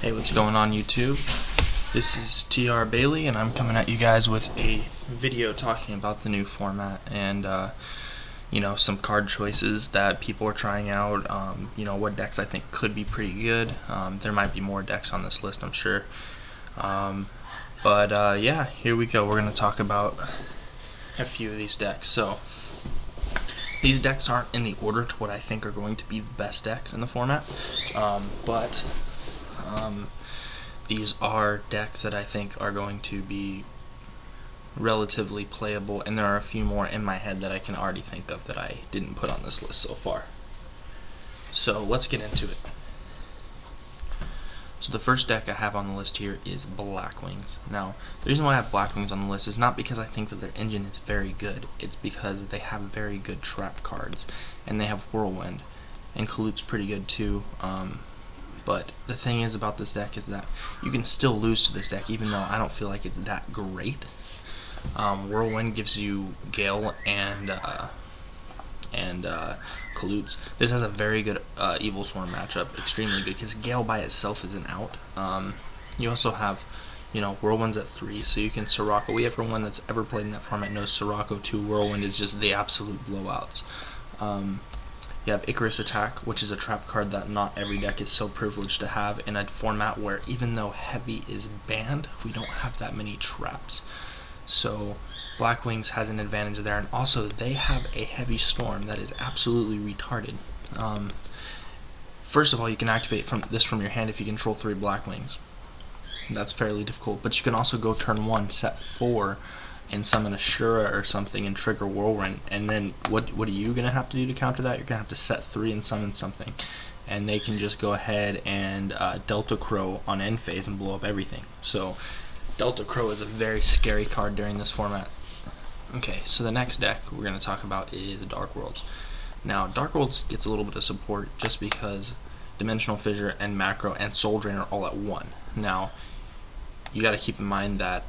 Hey, what's going on YouTube? This is TR Bailey and I'm coming at you guys with a video talking about the new format and some card choices that people are trying out, what decks I think could be pretty good. There might be more decks on this list, I'm sure. Yeah, here we go. We're going to talk about a few of these decks. So these decks aren't in the order to what I think are going to be the best decks in the format, but these are decks that I think are going to be relatively playable, and there are a few more in my head that I can already think of that I didn't put on this list so far. So let's get into it. So the first deck I have on the list here is Blackwings. Now, the reason why I have Blackwings on the list is not because I think that their engine is very good, it's because they have very good trap cards, and they have Whirlwind, and Kalute's pretty good too. But the thing is about this deck is that you can still lose to this deck, even though I don't feel like it's that great. Whirlwind gives you Gale and Kalute's. This has a very good Evil Swarm matchup, extremely good, because Gale by itself isn't out. You also have, Whirlwind's at 3, so you can Sirocco. Everyone that's ever played in that format knows Sirocco 2 Whirlwind is just the absolute blowouts. You have Icarus Attack, which is a trap card that not every deck is so privileged to have in a format where, even though heavy is banned, we don't have that many traps. So Blackwings has an advantage there, and also they have a heavy storm that is absolutely retarded. First of all, you can activate this from your hand if you control 3 Blackwings. That's fairly difficult, but you can also go turn 1, set 4, and summon a Shura or something and trigger Whirlwind, and then what are you going to have to do to counter that? You're going to have to set 3 and summon something, and they can just go ahead and Delta Crow on end phase and blow up everything. So Delta Crow is a very scary card during this format. Okay, so the next deck we're going to talk about is Dark Worlds. Now, Dark Worlds gets a little bit of support just because Dimensional Fissure and Macro and Soul Drain are all at 1. Now, you got to keep in mind that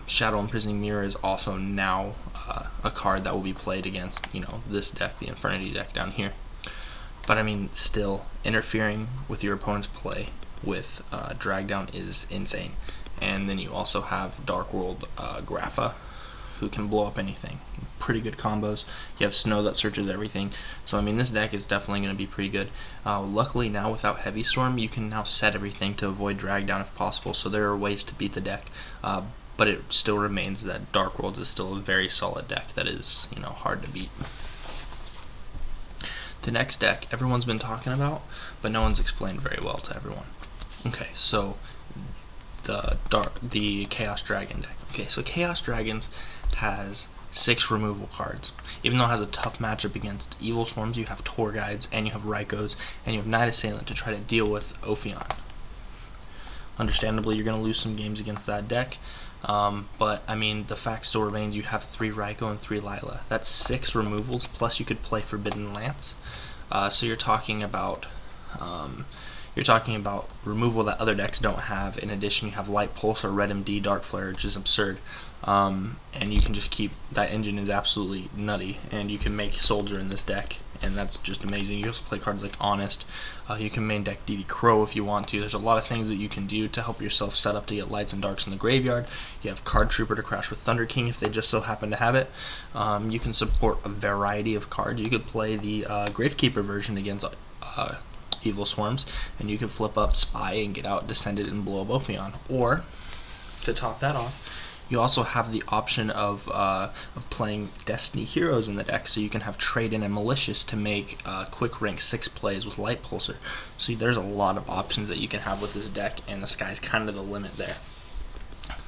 Shadow Imprisoning Mirror is also now a card that will be played against, this deck, the Infernity deck down here. But I mean, still, interfering with your opponent's play with Drag Down is insane. And then you also have Dark World Grapha, who can blow up anything. Pretty good combos. You have Snow that searches everything. So I mean, this deck is definitely going to be pretty good. Luckily now, without Heavy Storm, you can now set everything to avoid drag down if possible, so there are ways to beat the deck. But it still remains that Dark Worlds is still a very solid deck that is, hard to beat. The next deck everyone's been talking about, but no one's explained very well to everyone. Okay, so the Chaos Dragon deck. Okay, so Chaos Dragons has 6 removal cards. Even though it has a tough matchup against Evil Swarms, you have Tour Guides, and you have Rykos, and you have Night Assailant to try to deal with Ophion. Understandably, you're going to lose some games against that deck, but I mean, the fact still remains you have 3 Ryko and 3 Lila. That's 6 removals, plus you could play Forbidden Lance. So you're talking about removal that other decks don't have. In addition, you have Light Pulse or Red MD Dark Flare, which is absurd. And you can just keep that engine is absolutely nutty, and you can make Soldier in this deck, and that's just amazing. You also play cards like Honest. You can main deck DD Crow if you want to. There's a lot of things that you can do to help yourself set up to get lights and darks in the graveyard. You have Card Trooper to crash with Thunder King if they just so happen to have it. You can support a variety of cards. You could play the Gravekeeper version against Evil Swarms, and you can flip up Spy and get out Descended and blow up Ophion. Or, to top that off, you also have the option of playing Destiny Heroes in the deck, so you can have Trade-In and Malicious to make quick rank 6 plays with Light Pulsar. So there's a lot of options that you can have with this deck, and the sky's kind of the limit there.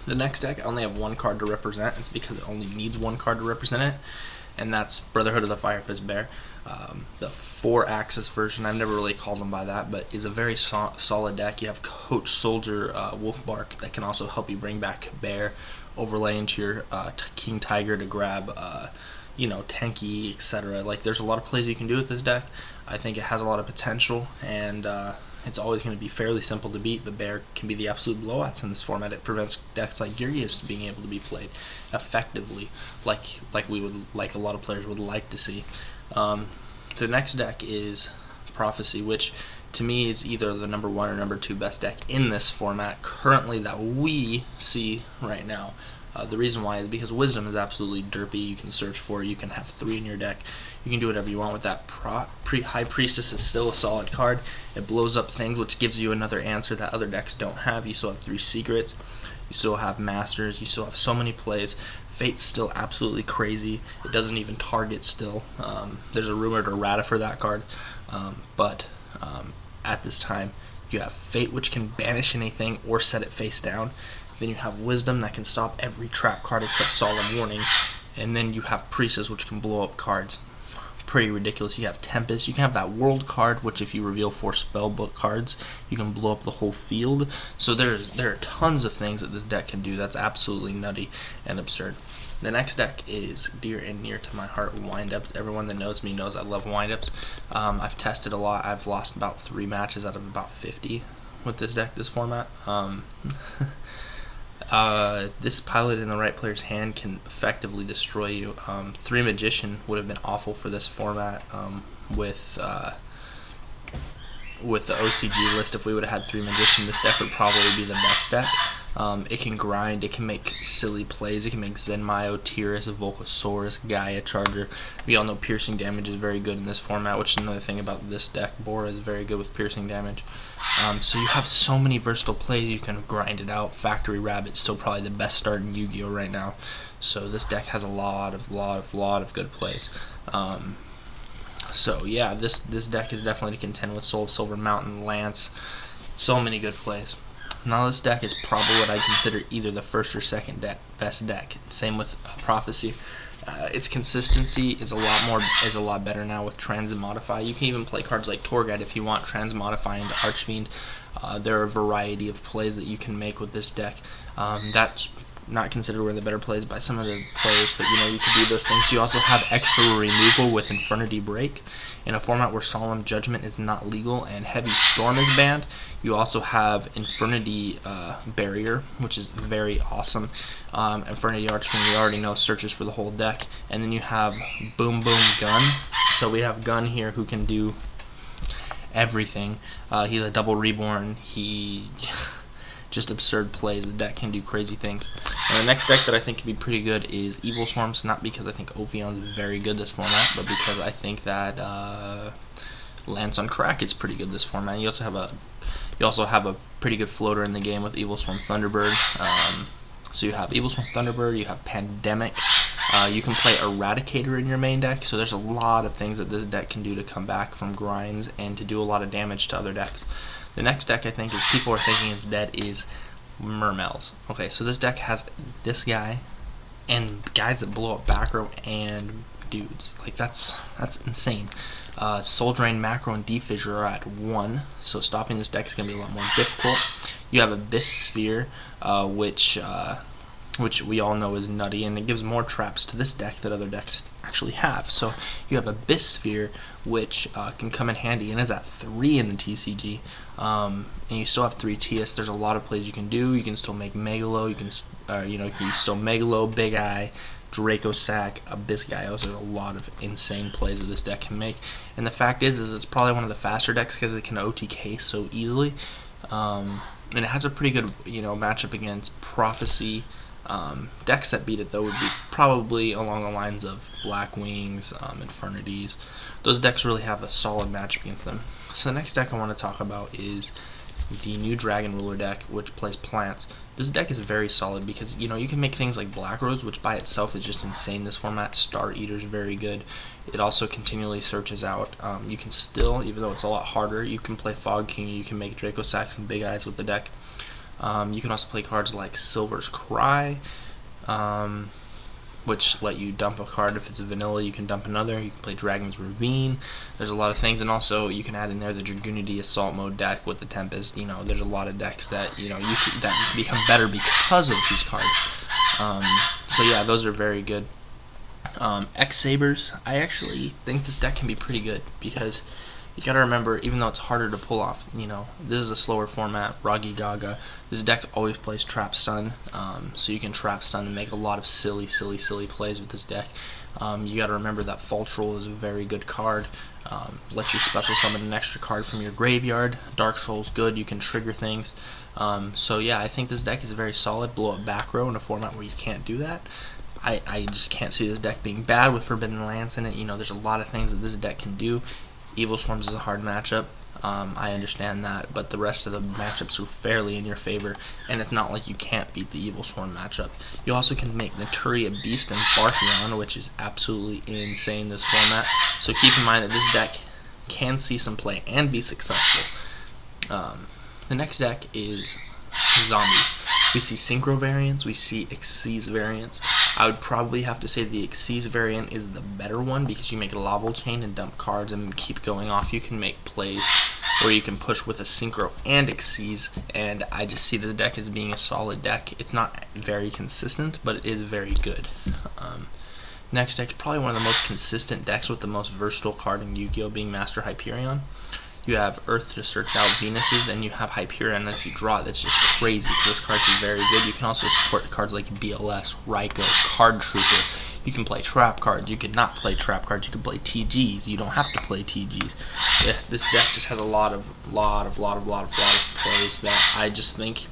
The next deck, I only have 1 card to represent. It's because it only needs 1 card to represent it, and that's Brotherhood of the Firefist Bear. The 4-axis version, I've never really called them by that, but is a very solid deck. You have Coach Soldier Wolfbark that can also help you bring back Bear, overlay into your King Tiger to grab tanky, etc. Like, there's a lot of plays you can do with this deck. I think it has a lot of potential, and it's always going to be fairly simple to beat, but Bear can be the absolute blowouts in this format. It prevents decks like Gyrius being able to be played effectively, like a lot of players would like to see. The next deck is Prophecy, which to me is either the number 1 or number 2 best deck in this format currently that we see right now. The reason why is because Wisdom is absolutely derpy. You can search for it. You can have 3 in your deck. You can do whatever you want with that. High Priestess is still a solid card. It blows up things, which gives you another answer that other decks don't have. You still have 3 secrets. You still have Masters. You still have so many plays. Fate's still absolutely crazy. It doesn't even target still. There's a rumored errata for that card. But at this time, you have Fate, which can banish anything or set it face down. Then you have Wisdom that can stop every trap card except Solemn Warning. And then you have Priestess, which can blow up cards. Pretty ridiculous. You have Tempest. You can have that World card, which if you reveal 4 spellbook cards, you can blow up the whole field. So there are tons of things that this deck can do. That's absolutely nutty and absurd. The next deck is dear and near to my heart, Wind-Ups. Everyone that knows me knows I love Wind-Ups. I've tested a lot. I've lost about 3 matches out of about 50 with this deck, this format. This pilot in the right player's hand can effectively destroy you. 3 Magician would have been awful for this format with the OCG list. If we would have had 3 Magician, this deck would probably be the best deck. It can grind, it can make silly plays, it can make Zenmaio, Tyrus, Volcasaurus, Gaia, Charger. We all know piercing damage is very good in this format, which is another thing about this deck. Bora is very good with piercing damage. So you have so many versatile plays, you can grind it out. Factory Rabbit's still probably the best start in Yu-Gi-Oh! Right now. So this deck has a lot of good plays. So yeah, this deck is definitely to contend with Soul of Silver, Mountain, Lance. So many good plays. Now this deck is probably what I consider either the first or second best deck. Same with Prophecy. Its consistency is a lot better now with Transmodify. You can even play cards like Torghast if you want, Transmodify into Archfiend. There are a variety of plays that you can make with this deck. That's not considered one of the better plays by some of the players, but you can do those things. You also have extra removal with Infernity Break. In a format where Solemn Judgment is not legal and Heavy Storm is banned, you also have Infernity Barrier, which is very awesome. Infernity Archfiend, we already know, searches for the whole deck. And then you have Boom Boom Gun. So we have Gun here who can do everything. He's a double reborn. He just absurd plays. The deck can do crazy things. And the next deck that I think can be pretty good is Evil Swarms, not because I think Ophions is very good this format, but because I think that Lance on Crack is pretty good this format. You also have a pretty good floater in the game with Evil Swarm Thunderbird. So you have Evil Swarm Thunderbird, you have Pandemic. You can play Eradicator in your main deck, so there's a lot of things that this deck can do to come back from grinds and to do a lot of damage to other decks. The next deck I think is people are thinking is dead is Mermels. Okay, so this deck has this guy and guys that blow up back row and dudes. Like that's insane. Soul Drain, Macro, and Deep Fissure are at 1, so stopping this deck is going to be a lot more difficult. You have Abyss Sphere, which we all know is nutty, and it gives more traps to this deck that other decks actually have. So you have Abyss Sphere, which can come in handy, and is at 3 in the TCG. And you still have 3 TS. There's a lot of plays you can do. You can still make Megalo. You can still Megalo, Big Eye, Draco Sack, Abyss Gaios. There's a lot of insane plays that this deck can make. And the fact is it's probably one of the faster decks because it can OTK so easily. And it has a pretty good matchup against Prophecy. Decks that beat it though would be probably along the lines of Black Wings, Infernities. Those decks really have a solid matchup against them. So the next deck I want to talk about is the new Dragon Ruler deck, which plays plants. This deck is very solid because you can make things like Black Rose, which by itself is just insane. This format, Star Eater is very good. It also continually searches out. You can still, even though it's a lot harder, you can play Fog King. You can make Draco Sacks and Big Eyes with the deck. You can also play cards like Silver's Cry, which let you dump a card. If it's a vanilla, you can dump another. You can play Dragon's Ravine. There's a lot of things, and also you can add in there the Dragoonity Assault Mode deck with the Tempest. There's a lot of decks that that become better because of these cards. So yeah, those are very good. X Sabers, I actually think this deck can be pretty good because you gotta remember, even though it's harder to pull off, this is a slower format, Ragi Gaga. This deck always plays Trap Stun, so you can Trap Stun and make a lot of silly plays with this deck. You gotta remember that Fall Troll is a very good card. Let you special summon an extra card from your graveyard. Dark Soul's good, you can trigger things. So yeah, I think this deck is very solid. Blow up back row in a format where you can't do that. I just can't see this deck being bad with Forbidden Lance in it. You know, there's a lot of things that this deck can do. Evil Swarms is a hard matchup. I understand that, but the rest of the matchups are fairly in your favor, and it's not like you can't beat the Evil Swarm matchup. You also can make Naturia Beast and Barkion, which is absolutely insane this format. So keep in mind that this deck can see some play and be successful. The next deck is Zombies. We see Synchro variants, we see Xyz variants. I would probably have to say the Xyz variant is the better one because you make a Laval Chain and dump cards and keep going off. You can make plays where you can push with a Synchro and Xyz, and I just see this deck as being a solid deck. It's not very consistent, but it is very good. Next deck is probably one of the most consistent decks with the most versatile card in Yu-Gi-Oh! Being Master Hyperion. You have Earth to search out Venuses, and you have Hyperion, and if you draw it, that's just crazy, because this card is very good. You can also support cards like BLS, Raikou, Card Trooper. You can play trap cards, you can not play trap cards, you can play TGs, you don't have to play TGs. Yeah, this deck just has a lot of plays that I just think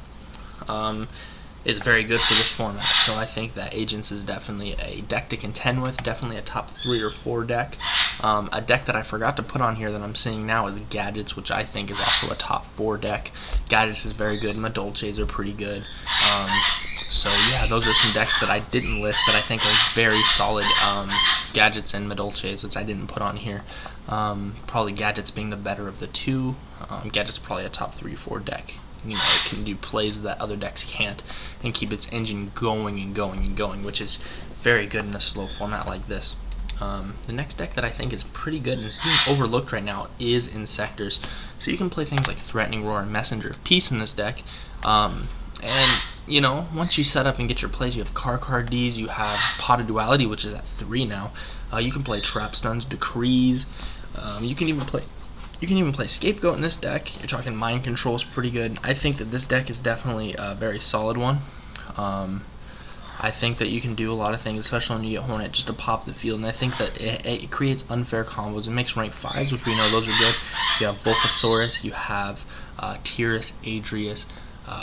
is very good for this format. So I think that Agents is definitely a deck to contend with, definitely a top 3 or 4 deck. A deck that I forgot to put on here that I'm seeing now is Gadgets, which I think is also a top 4 deck. Gadgets is very good, Madolches are pretty good. So yeah, those are some decks that I didn't list that I think are very solid. Gadgets and Madolches, which I didn't put on here. Probably Gadgets being the better of the two. Gadgets probably a top 3-4 deck. You know, it can do plays that other decks can't and keep its engine going and going and going, which is very good in a slow format like this. The next deck that I think is pretty good and is being overlooked right now is Insectors. So you can play things like Threatening Roar and Messenger of Peace in this deck. And, you know, once you set up and get your plays, you have Card Ds, you have Pot of Duality, which is at 3 now. You can play Trap Stuns, Decrees. You can even play Scapegoat in this deck. You're talking Mind Control is pretty good. I think that this deck is definitely a very solid one. I think that you can do a lot of things, especially when you get Hornet, just to pop the field. And I think that it creates unfair combos. It makes rank 5s, which we know those are good. You have Volcasaurus, you have Tyrus, Adrius,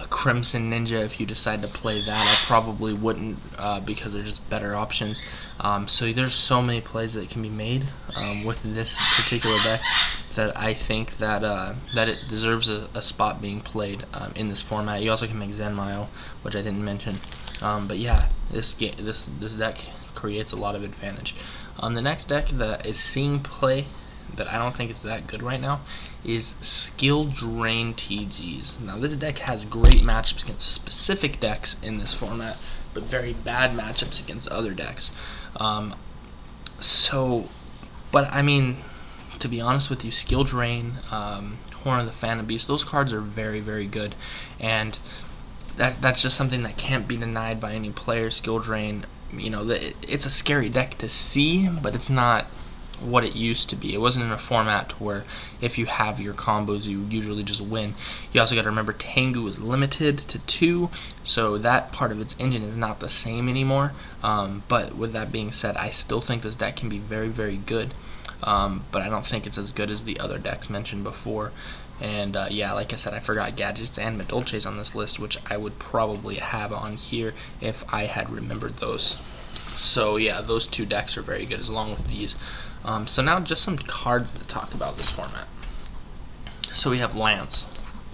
Crimson Ninja. If you decide to play that, I probably wouldn't because they're just better options. So there's so many plays that can be made with this particular deck that I think that that it deserves a spot being played in this format. You also can make Zenmile, which I didn't mention. But yeah, this deck creates a lot of advantage. The next deck that is seeing play that I don't think is that good right now is Skill Drain TGs. Now this deck has great matchups against specific decks in this format, but very bad matchups against other decks. But I mean, to be honest with you, Skill Drain, Horn of the Phantom Beast, those cards are very, very good, and that's just something that can't be denied by any player. Skill Drain, you know, it's a scary deck to see, but it's not what it used to be. It wasn't in a format where if you have your combos you usually just win. You also got to remember Tengu is limited to 2, so that part of its engine is not the same anymore. But with that being said, I still think this deck can be very, very good. But I don't think it's as good as the other decks mentioned before. And yeah, like I said, I forgot Gadgets and Madolches on this list, which I would probably have on here if I had remembered those. So yeah, those 2 decks are very good along with these. So now just some cards to talk about this format. So we have Lance.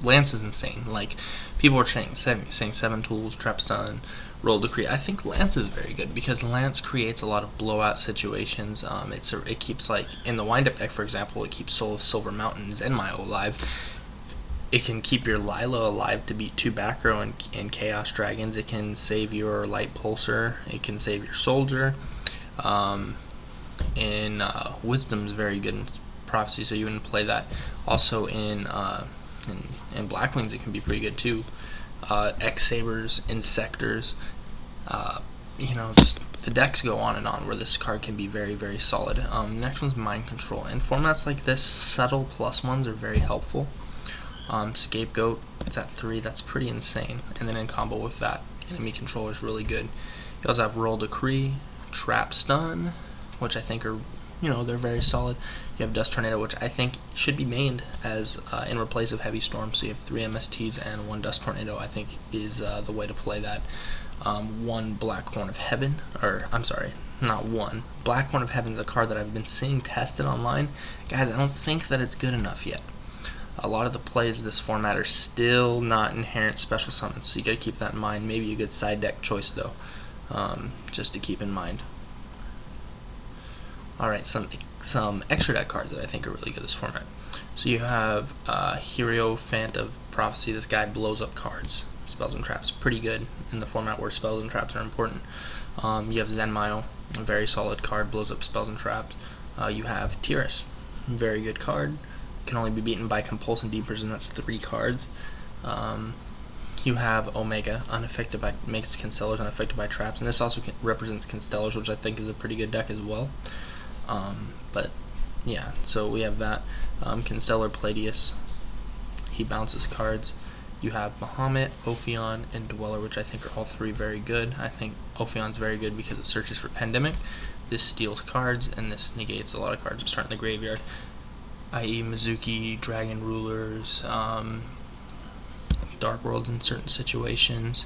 Lance is insane. Like, people are saying 7 tools, Trap Stun, Roll Decree. I think Lance is very good because Lance creates a lot of blowout situations. It keeps, like, in the wind-up deck, for example, it keeps Soul of Silver Mountain and Zenmile alive. It can keep your Lilo alive to beat 2 back row and Chaos Dragons. It can save your Light Pulsar. It can save your Soldier. Wisdom is very good in Prophecy, so you wouldn't play that. Also in Black Wings, it can be pretty good too. Sabers, Insectors, you know, just the decks go on and on where this card can be very, very solid. Next one's Mind Control. In formats like this, subtle +1s are very helpful. Scapegoat, it's at 3, that's pretty insane. And then in combo with that, Enemy Control is really good. You also have Roll Decree, Trap Stun, which I think are they're very solid. You have Dust Tornado, which I think should be mained as in replace of Heavy Storm. So you have 3 MSTs and 1 Dust Tornado. I think is the way to play that. 1 Black Horn of Heaven, or I'm sorry, not 1. Black Horn of Heaven is a card that I've been seeing tested online. Guys, I don't think that it's good enough yet. A lot of the plays of this format are still not inherent special summons, so you gotta keep that in mind. Maybe a good side deck choice though, just to keep in mind. Alright, some extra deck cards that I think are really good this format. So you have Hierophant of Prophecy. This guy blows up cards, spells and traps. Pretty good in the format where spells and traps are important. You have Zenmaio, a very solid card, blows up spells and traps. You have Tiras, very good card, can only be beaten by Compulsion Deepers, and that's 3 cards. You have Omega, unaffected by, makes Constellars unaffected by traps, and this also represents Constellars, which I think is a pretty good deck as well. But yeah, so we have that. Constellar Palladius, he bounces cards. You have Bahamut, Ophion, and Dweller, which I think are all 3 very good. I think Ophion's very good because it searches for Pandemic. This steals cards, and this negates a lot of cards that start in the graveyard, i.e. Mizuki, Dragon Rulers, Dark Worlds in certain situations.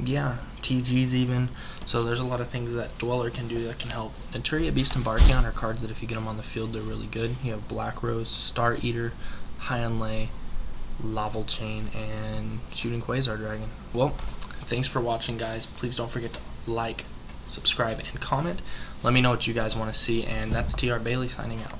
Yeah, TGs even. So there's a lot of things that Dweller can do that can help. Naturia, Beast, and Barkion are cards that if you get them on the field, they're really good. You have Black Rose, Star Eater, High on Lay, Laval Chain, and Shooting Quasar Dragon. Well, thanks for watching, guys. Please don't forget to like, subscribe, and comment. Let me know what you guys want to see, and that's TR Bailey signing out.